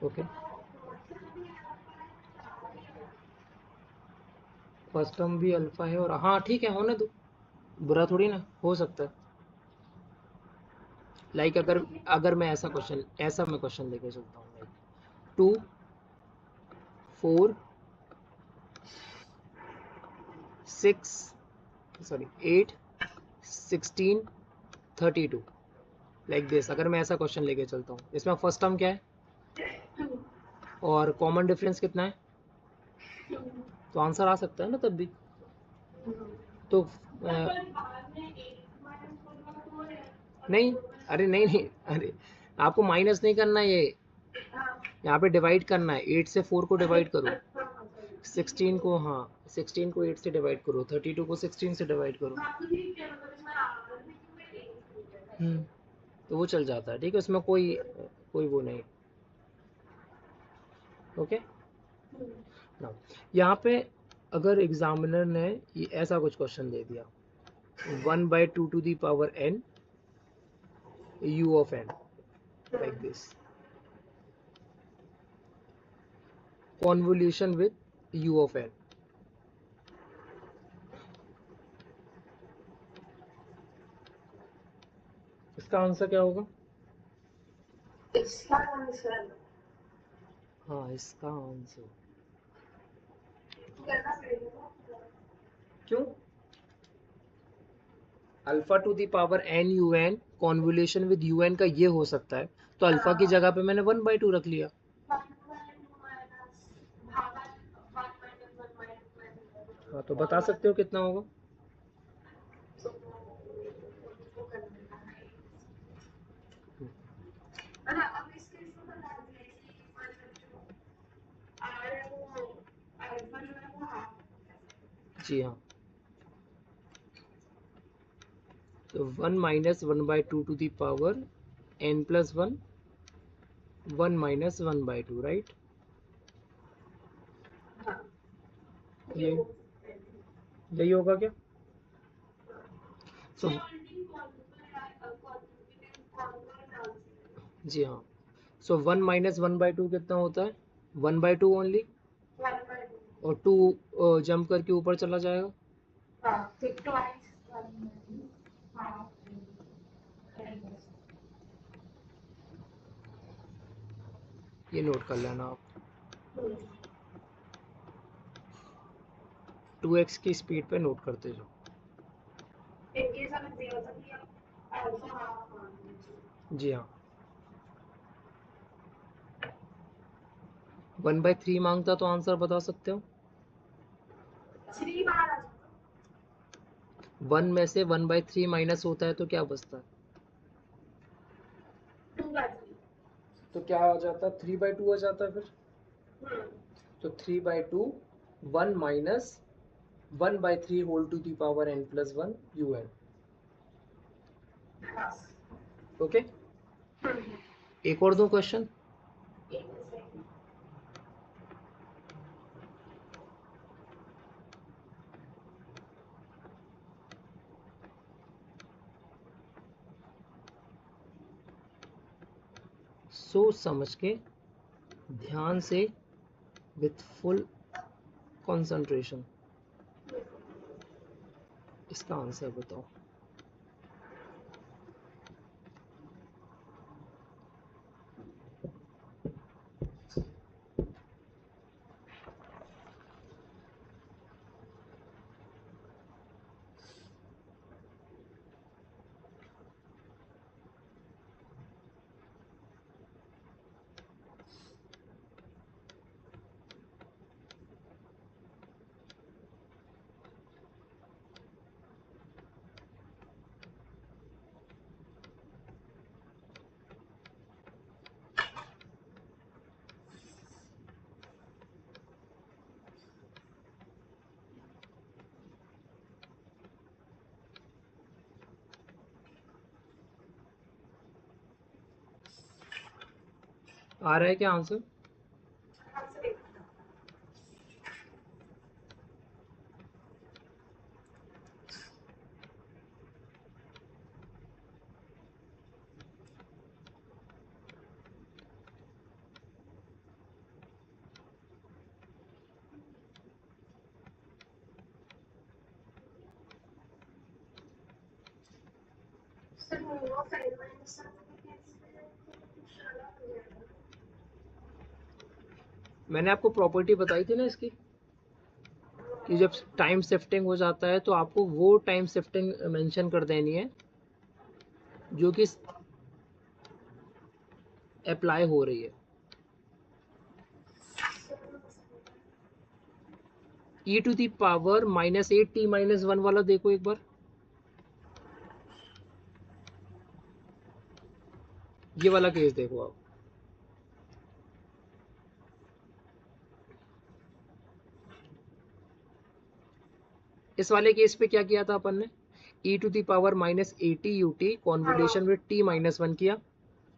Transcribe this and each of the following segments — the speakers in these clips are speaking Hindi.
ओके, फर्स्ट टर्म भी अल्फा है और हाँ ठीक है, होने दो, बुरा थोड़ी ना हो सकता है। लाइक अगर अगर मैं ऐसा मैं क्वेश्चन लेके चलता हूँ, लाइक 2 4 6 सॉरी 8 16 32 लाइक दिस। अगर मैं ऐसा क्वेश्चन लेके चलता हूँ, इसमें फर्स्ट टर्म क्या है और कॉमन डिफरेंस कितना है, तो आंसर आ सकता है ना तब भी। तो नहीं, अरे नहीं नहीं, अरे आपको माइनस नहीं करना है, ये यहाँ पे डिवाइड करना है। 8 से 4 को डिवाइड करो, 16 को, हाँ 16 को 8 से डिवाइड करो, 32 को 16 से डिवाइड करो। तो वो चल जाता है, ठीक है, उसमें कोई कोई वो नहीं। ओके ना, यहाँ पे अगर एग्जामिनर ने ये ऐसा कुछ क्वेश्चन दे दिया, 1/2 to the power n u of n, like this, convolution with u of n, इसका आंसर क्या होगा? हाँ, इसका आंसर क्यों? Alpha to the power n u n convolution with u n का ये हो सकता है, तो अल्फा की जगह पे मैंने 1/2 रख लिया। हाँ, तो बता सकते हो कितना होगा? जी हाँ, तो 1 minus 1/2 to the power n plus 1, 1 minus 1/2, right? ये यही होगा क्या? सो जी हाँ, सो 1 माइनस 1/2 कितना होता है? 1/2 ओनली, और 2 जंप करके ऊपर चला जाएगा। ये नोट कर लेना आप, 2x की स्पीड पे नोट करते जाओ। जी हाँ, 1/3 मांगता तो आंसर बता सकते हो। 1 में से 1/3 माइनस होता है तो क्या बचता है? तो क्या आ जाता है? 3/2 आ जाता है फिर। तो 3/2 1 minus 1/3 whole to the power n plus 1 u n. Okay, एक और दो क्वेश्चन। सोच समझ के, ध्यान से, विथ फुल कंसंट्रेशन, इसका आंसर बताओ। आ रहा है क्या आंसर? मैंने आपको प्रॉपर्टी बताई थी ना इसकी, कि जब टाइम शिफ्टिंग हो जाता है तो आपको वो टाइम शिफ्टिंग मेंशन कर देनी है जो कि अप्लाई हो रही है। e to the power -8t-1 वाला देखो एक बार, ये वाला केस देखो आप। इस वाले केस पे क्या किया था अपन ने, e to the power -80 ut convolution with t-1 किया,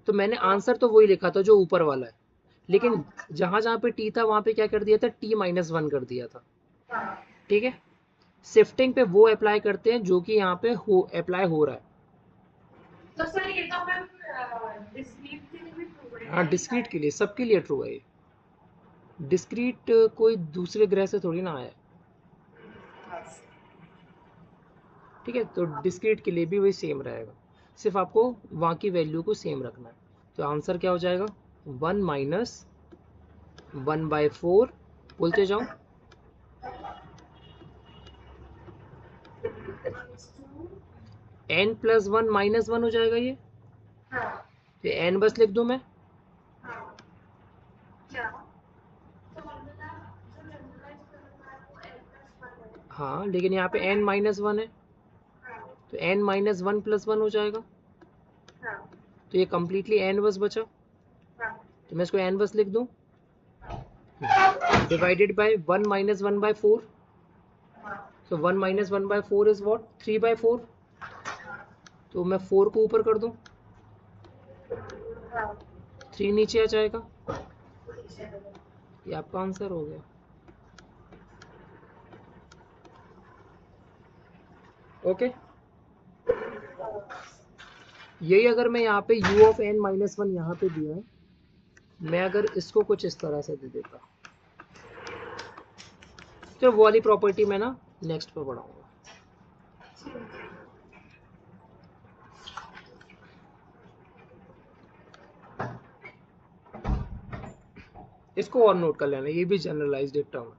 तो मैंने आंसर तो वही लिखा था जो ऊपर वाला है, लेकिन जहां जहां पे t था वहां पे क्या कर दिया था, t-1 कर दिया था। ठीक है, शिफ्टिंग पे वो अप्लाई करते हैं जो कि यहाँ पे अप्लाई हो रहा है। तो सर ये तो मैम डिस्क्रीट के लिए भी ट्रू है। हाँ, डिस्क्रीट के लिए, सबके लिए ट्रू है ये। डिस्क्रीट कोई दूसरे ग्रह से थोड़ी ना आया, ठीक है, तो डिस्क्रीट के लिए भी वही सेम रहेगा, सिर्फ आपको वहाँ की वैल्यू को सेम रखना है। तो आंसर क्या हो जाएगा, 1 - 1/4, बोलते जाओ, n + 1 - 1 हो जाएगा ये। तो n बस लिख दूं मैं, हाँ, लेकिन यहाँ पे n - 1 है, तो n - 1 + 1 हो जाएगा, तो ये कम्प्लीटली n बस बचा, तो मैं इसको n बस लिख दूं, divided by 1 - 1/4, so 1 - 1/4 is what, 3/4, तो मैं 4 को ऊपर कर दूं, 3 नीचे आ जाएगा, ये आपका आंसर हो गया। ओके, यही अगर मैं यहाँ पे u ऑफ n - 1 यहाँ पे दिया है, मैं अगर इसको कुछ इस तरह से दे देता, तो वो वाली प्रॉपर्टी मैं ना नेक्स्ट पे पढ़ाऊंगा। इसको और नोट कर लेना, ये भी जनरलाइज्ड एक टर्म है।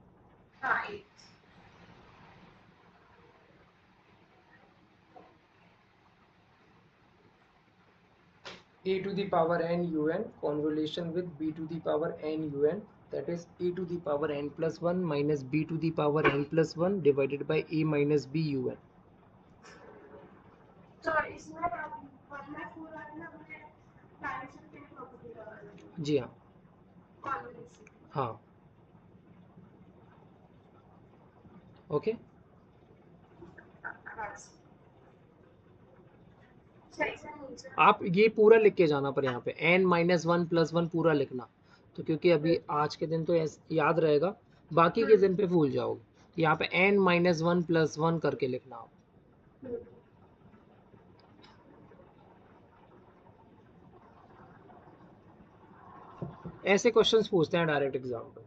a to the power n un convolation with b to the power n un, that is a to the power n plus 1 minus b to the power n plus 1 divided by a minus b un। तो इसमें 1/4 वाला मुझे डायरेक्शन के लिए प्रॉपर्टी लगाना है। जी हाँ, कॉन्वोल्यूशन। हाँ, ओके। आप ये पूरा लिख के जाना, पर यहाँ पे n - 1 + 1 पूरा लिखना, तो क्योंकि अभी आज के दिन तो याद रहेगा, बाकी के दिन पे भूल जाओगे। यहाँ पे n - 1 + 1 करके लिखना आप। ऐसे क्वेश्चंस पूछते हैं डायरेक्ट एग्जाम पे,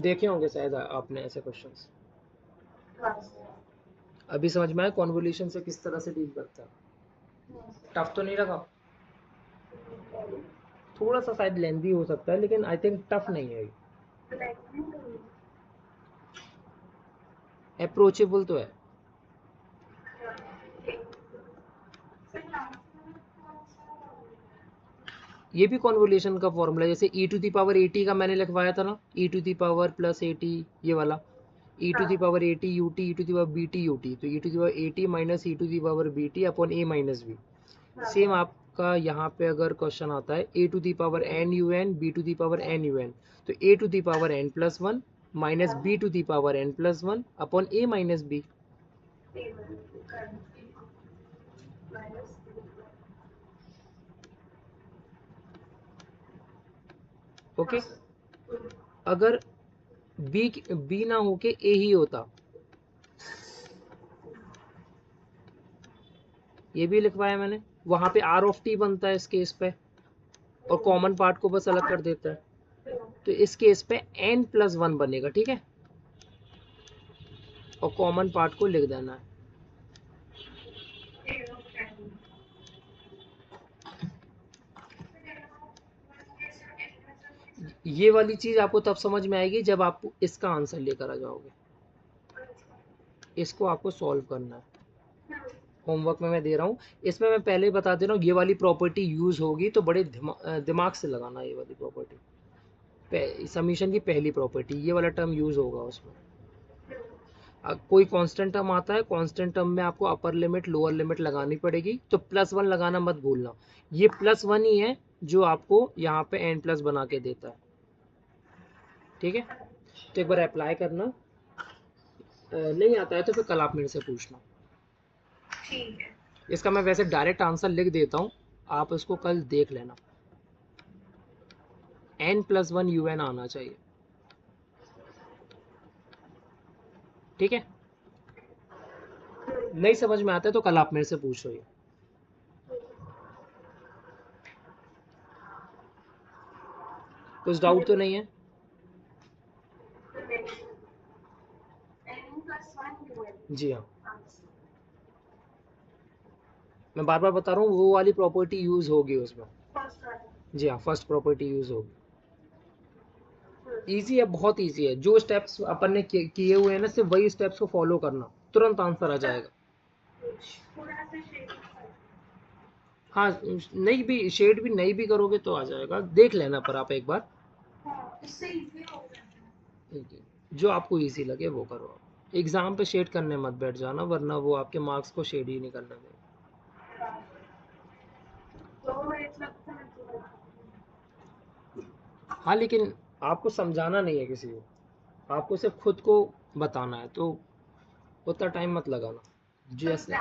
देखे होंगे शायद आपने ऐसे क्वेश्चंस। अभी समझ में आया कॉन्वोल्यूशन से किस तरह से डील करता है, टफ तो नहीं लगा, थोड़ा सा शायद लेंदी हो सकता है, लेकिन आई थिंक टफ नहीं है, अप्रोचेबल तो है। ये भी कॉन्वोल्यूशन का फॉर्मूला, जैसे e टू दी पावर 80 का मैंने लिखवाया था ना, e to the power plus 80, ये वाला e to the power 80 ut e to the power bt ut, तो e to the power 80 minus e to the power bt upon a minus b। Same आपका यहाँ पे अगर क्वेश्चन आता है a to the power n un b to the power n un, तो a to the power n plus 1 minus b to the power n plus 1 upon a minus b। Okay, अगर b ना होके a ही होता, ये भी लिखवाया मैंने, वहां पे r ऑफ t बनता है इस केस पे, और कॉमन पार्ट को बस अलग कर देता है, तो इस केस पे n + 1 बनेगा, ठीक है, और कॉमन पार्ट को लिख देना है। ये वाली चीज आपको तब समझ में आएगी जब आप इसका आंसर लेकर आ जाओगे। इसको आपको सॉल्व करना है, होमवर्क में मैं दे रहा हूँ। इसमें मैं पहले ही बता दे रहा हूँ, ये वाली प्रॉपर्टी यूज होगी तो बड़े दिमाग से लगाना। ये वाली प्रॉपर्टी समीशन की पहली प्रॉपर्टी, ये वाला टर्म यूज होगा उसमें। कोई कांस्टेंट टर्म आता है, कांस्टेंट टर्म में आपको अपर लिमिट लोअर लिमिट लगानी पड़ेगी, तो +1 लगाना मत भूलना। ये +1 ही है जो आपको यहाँ पे n+ बना के देता है। ठीक है, तो एक बार अप्लाई करना। नहीं आता है तो फिर कल आप मेरे से पूछना। ठीक है। इसका मैं वैसे डायरेक्ट आंसर लिख देता हूँ, आप इसको कल देख लेना। n+1 un आना चाहिए। ठीक है, नहीं समझ में आता है तो कल आप मेरे से पूछ रही हो। कुछ डाउट तो नहीं है? जी हाँ, मैं बार बार बता रहा हूँ, वो वाली प्रॉपर्टी यूज होगी उसमें। जी हाँ, फर्स्ट प्रॉपर्टी यूज होगी। इजी है, बहुत इजी है। जो स्टेप्स अपन ने किए हुए हैं ना, सिर्फ वही स्टेप्स को फॉलो करना, तुरंत आंसर आ जाएगा। हाँ, नहीं भी शेड भी नहीं भी करोगे तो आ जाएगा, देख लेना पर आप एक बार। जो आपको इजी लगे वो करो। एग्जाम पे शेड करने मत बैठ जाना, वरना वो आपके मार्क्स को शेड ही नहीं करने देगा। हाँ, लेकिन आपको समझाना नहीं है किसी को, आपको सिर्फ खुद को बताना है, तो उतना टाइम मत लगाना। जैसे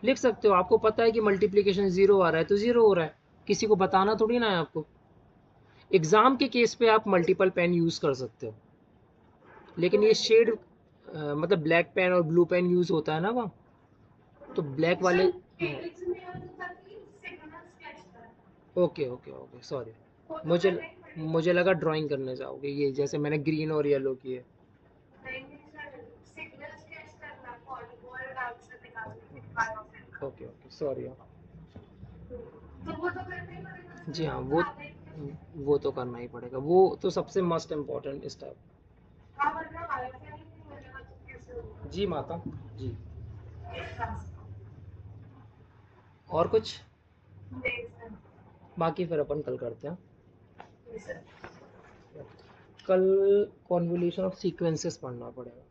लिख सकते हो, आपको पता है कि मल्टीप्लिकेशन 0 आ रहा है तो 0 हो रहा है, किसी को बताना थोड़ी ना है आपको। एग्जाम के केस पे आप मल्टीपल पेन यूज कर सकते हो, लेकिन ये शेड मतलब ब्लैक पेन और ब्लू पेन यूज होता है ना वहाँ, तो ब्लैक वाले। ओके ओके ओके, सॉरी, मुझे मुझे लगा ड्राइंग करने जाओगे, ये जैसे मैंने ग्रीन और येलो किए। Okay okay, sorry. जी हाँ, वो तो करना ही पड़ेगा, वो तो सबसे मस्ट इम्पोर्टेंट स्टेप। जी माता जी। और कुछ? बाकी फिर अपन कल करते हैं। कल कॉन्वोल्यूशन ऑफ सीक्वेंसेस पढ़ना पड़ेगा।